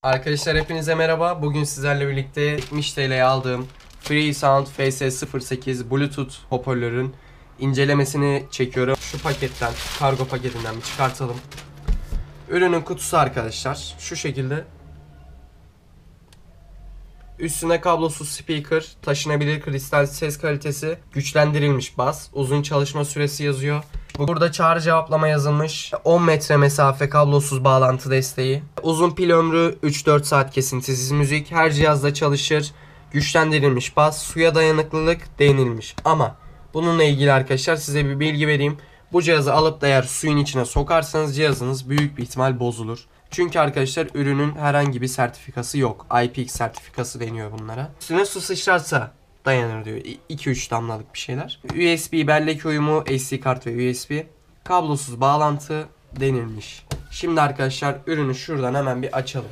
Arkadaşlar hepinize merhaba. Bugün sizlerle birlikte 70 TL'ye aldığım Freesound FS08 Bluetooth hoparlörün incelemesini çekiyorum. Şu paketten, kargo paketinden bir çıkartalım. Ürünün kutusu arkadaşlar şu şekilde. Üstüne kablosuz speaker, taşınabilir kristal ses kalitesi, güçlendirilmiş bas, uzun çalışma süresi yazıyor. Burada çağrı cevaplama yazılmış. 10 metre mesafe kablosuz bağlantı desteği. Uzun pil ömrü 3-4 saat kesintisiz müzik. Her cihazda çalışır. Güçlendirilmiş bas, suya dayanıklılık değinilmiş. Ama bununla ilgili arkadaşlar size bir bilgi vereyim. Bu cihazı alıp da eğer suyun içine sokarsanız cihazınız büyük bir ihtimal bozulur. Çünkü arkadaşlar ürünün herhangi bir sertifikası yok. IPX sertifikası deniyor bunlara. Üstüne su sıçrarsa dayanır diyor. 2-3 damlalık bir şeyler. USB bellek uyumu, SD kart ve USB. Kablosuz bağlantı denilmiş. Şimdi arkadaşlar ürünü şuradan hemen bir açalım.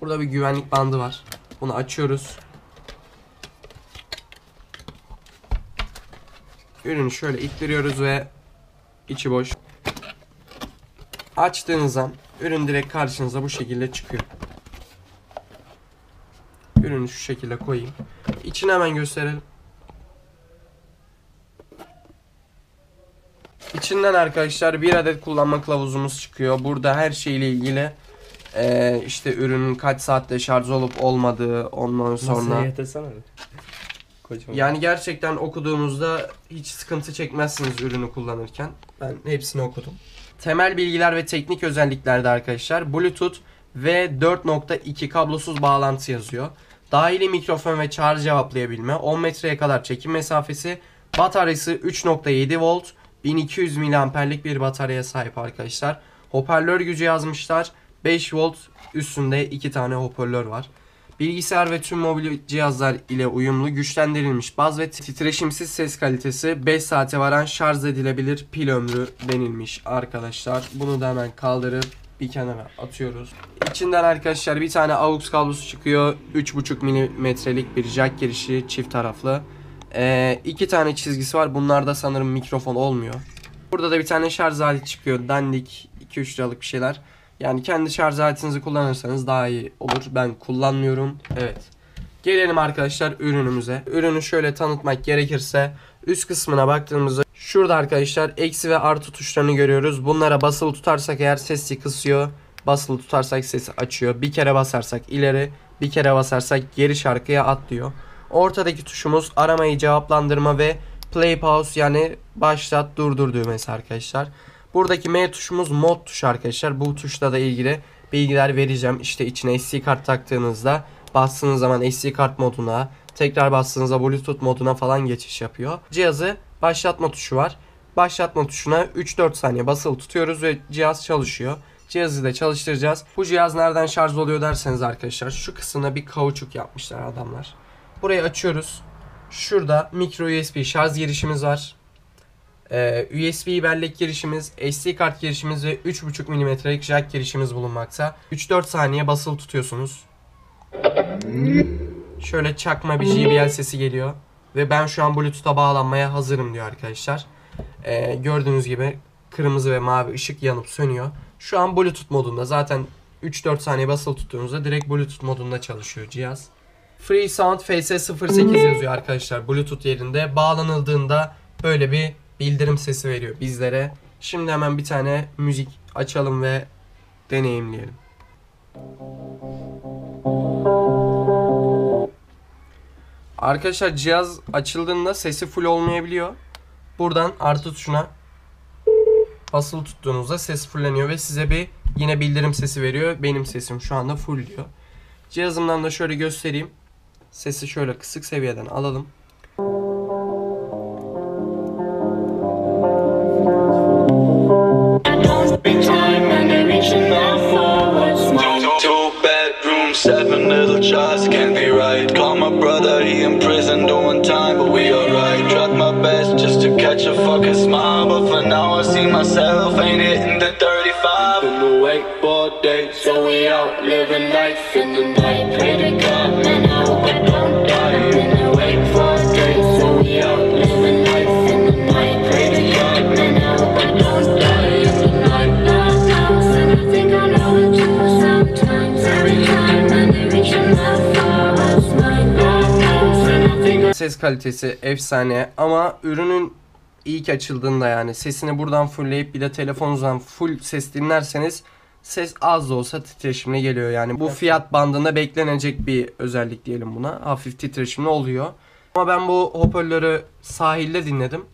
Burada bir güvenlik bandı var. Bunu açıyoruz. Ürünü şöyle ittiriyoruz ve içi boş. Açtığınız an ürün direkt karşınıza bu şekilde çıkıyor. Ürünü şu şekilde koyayım. İçini hemen gösterelim. İçinden arkadaşlar bir adet kullanma kılavuzumuz çıkıyor. Burada her şeyle ilgili işte ürünün kaç saatte şarj olup olmadığı, ondan sonra yani gerçekten okuduğunuzda hiç sıkıntı çekmezsiniz ürünü kullanırken. Ben hepsini okudum. Temel bilgiler ve teknik özelliklerde arkadaşlar Bluetooth ve 4.2 kablosuz bağlantı yazıyor. Dahili mikrofon ve çağrı cevaplayabilme, 10 metreye kadar çekim mesafesi, bataryası 3.7 volt, 1200 miliamperlik bir bataryaya sahip arkadaşlar. Hoparlör gücü yazmışlar. 5 volt üstünde 2 tane hoparlör var. Bilgisayar ve tüm mobil cihazlar ile uyumlu, güçlendirilmiş baz ve titreşimsiz ses kalitesi, 5 saate varan şarj edilebilir pil ömrü denilmiş arkadaşlar. Bunu da hemen kaldırıp bir kenara atıyoruz. İçinden arkadaşlar bir tane AUX kablosu çıkıyor. 3.5 milimetrelik bir jack girişi, çift taraflı. 2 tane çizgisi var. Bunlarda sanırım mikrofon olmuyor. Burada da bir tane şarj aleti çıkıyor. Dandik 2-3 liralık bir şeyler. Yani kendi şarj aletinizi kullanırsanız daha iyi olur. Ben kullanmıyorum. Evet. Gelelim arkadaşlar ürünümüze. Ürünü şöyle tanıtmak gerekirse üst kısmına baktığımızda şurada arkadaşlar eksi ve artı tuşlarını görüyoruz. Bunlara basılı tutarsak eğer sesi kısıyor. Basılı tutarsak sesi açıyor. Bir kere basarsak ileri, bir kere basarsak geri şarkıya atlıyor. Ortadaki tuşumuz aramayı cevaplandırma ve play pause yani başlat durdur düğmesi arkadaşlar. Buradaki M tuşumuz mod tuşu arkadaşlar. Bu tuşla da ilgili bilgiler vereceğim. İşte içine SD kart taktığınızda bastığınız zaman SD kart moduna, tekrar bastığınızda Bluetooth moduna falan geçiş yapıyor. Cihazı başlatma tuşu var. Başlatma tuşuna 3-4 saniye basılı tutuyoruz ve cihaz çalışıyor. Cihazı da çalıştıracağız. Bu cihaz nereden şarj oluyor derseniz arkadaşlar şu kısmına bir kauçuk yapmışlar adamlar. Burayı açıyoruz. Şurada micro USB şarj girişimiz var. USB bellek girişimiz, SD kart girişimiz ve 3.5 milimetrelik jack girişimiz bulunmakta. 3-4 saniye basılı tutuyorsunuz. Şöyle çakma bir JBL sesi geliyor. Ve ben şu an Bluetooth'a bağlanmaya hazırım diyor arkadaşlar. Gördüğünüz gibi kırmızı ve mavi ışık yanıp sönüyor. Şu an Bluetooth modunda. Zaten 3-4 saniye basılı tuttuğunuzda direkt Bluetooth modunda çalışıyor cihaz. Freesound FS08 yazıyor arkadaşlar Bluetooth yerinde. Bağlanıldığında böyle bir bildirim sesi veriyor bizlere. Şimdi hemen bir tane müzik açalım ve deneyimleyelim. Arkadaşlar cihaz açıldığında sesi full olmayabiliyor. Buradan artı tuşuna basılı tuttuğunuzda ses fulleniyor ve size bir yine bildirim sesi veriyor. Benim sesim şu anda full diyor. Cihazımdan da şöyle göstereyim. Sesi şöyle kısık seviyeden alalım. Seven little shots can't be right. Call my brother, he in prison doing time, but we alright. Tried my best just to catch a fucking smile, but for now I see myself ain't hitting the 35. Been awake all day, so we out living life in the night. Pray to God, man, I hope I don't die. Been awake for days, so we out living life in the night. Pray to God, man, I hope I don't die in the night. Lost house, and I think I know it too sometimes. ses kalitesi efsane ama ürünün ilk açıldığında yani sesini buradan fullleyip bir de telefonunuzdan full ses dinlerseniz ses az da olsa titreşimle geliyor. Yani bu fiyat bandında beklenecek bir özellik diyelim buna. Hafif titreşimli oluyor. Ama ben bu hoparlörü sahilde dinledim.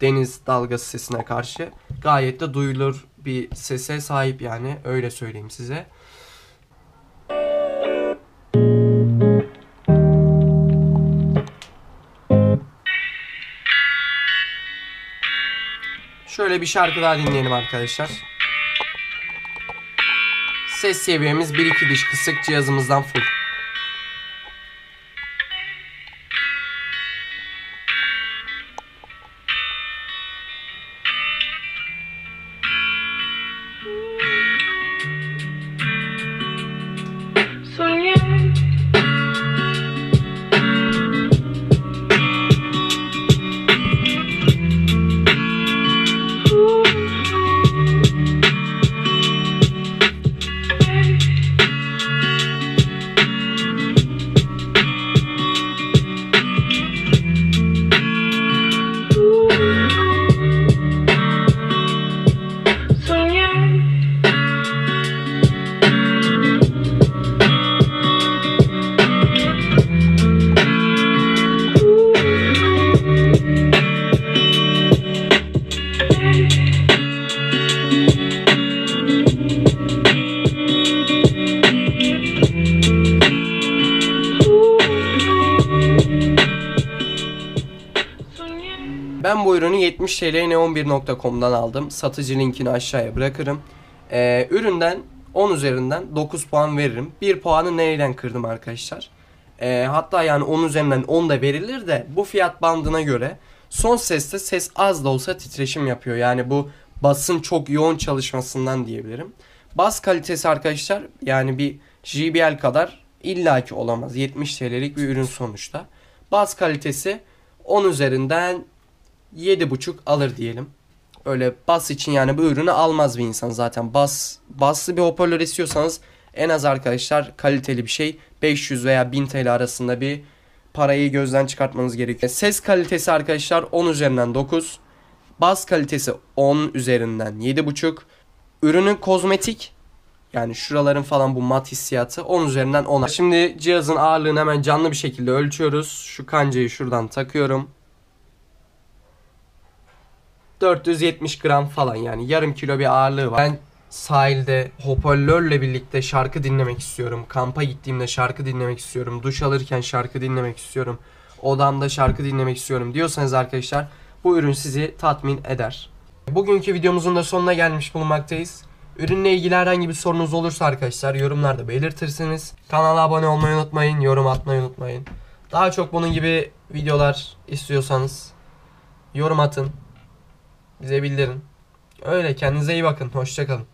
Deniz dalgası sesine karşı. Gayet de duyulur bir sese sahip yani. Öyle söyleyeyim size. Şöyle bir şarkı daha dinleyelim arkadaşlar. Ses seviyemiz 1-2 diş kısık, cihazımızdan full. Ben bu ürünü 70 TL neon1.com'dan aldım. Satıcı linkini aşağıya bırakırım. Üründen 10 üzerinden 9 puan veririm. 1 puanı neyden kırdım arkadaşlar? Hatta yani 10 üzerinden 10 da verilir de bu fiyat bandına göre son seste ses az da olsa titreşim yapıyor. Yani bu basın çok yoğun çalışmasından diyebilirim. Bas kalitesi arkadaşlar yani bir JBL kadar illaki olamaz. 70 TL'lik bir ürün sonuçta. Bas kalitesi 10 üzerinden 7,5 alır diyelim. Öyle bas için yani bu ürünü almaz bir insan zaten. Baslı bir hoparlör istiyorsanız en az arkadaşlar kaliteli bir şey 500 veya 1000 TL arasında bir parayı gözden çıkartmanız gerekiyor. Ses kalitesi arkadaşlar 10 üzerinden 9. Bas kalitesi 10 üzerinden 7,5. Ürünün kozmetik yani şuraların falan bu mat hissiyatı 10 üzerinden 10. Şimdi cihazın ağırlığını hemen canlı bir şekilde ölçüyoruz. Şu kancayı şuradan takıyorum. 470 gram falan yani yarım kilo bir ağırlığı var. Ben sahilde hoparlörle birlikte şarkı dinlemek istiyorum. Kampa gittiğimde şarkı dinlemek istiyorum. Duş alırken şarkı dinlemek istiyorum. Odamda şarkı dinlemek istiyorum diyorsanız arkadaşlar bu ürün sizi tatmin eder. Bugünkü videomuzun da sonuna gelmiş bulunmaktayız. Ürünle ilgili herhangi bir sorunuz olursa arkadaşlar yorumlarda belirtirsiniz. Kanala abone olmayı unutmayın, yorum atmayı unutmayın. Daha çok bunun gibi videolar istiyorsanız yorum atın. Bize bildirin. Öyle kendinize iyi bakın. Hoşça kalın.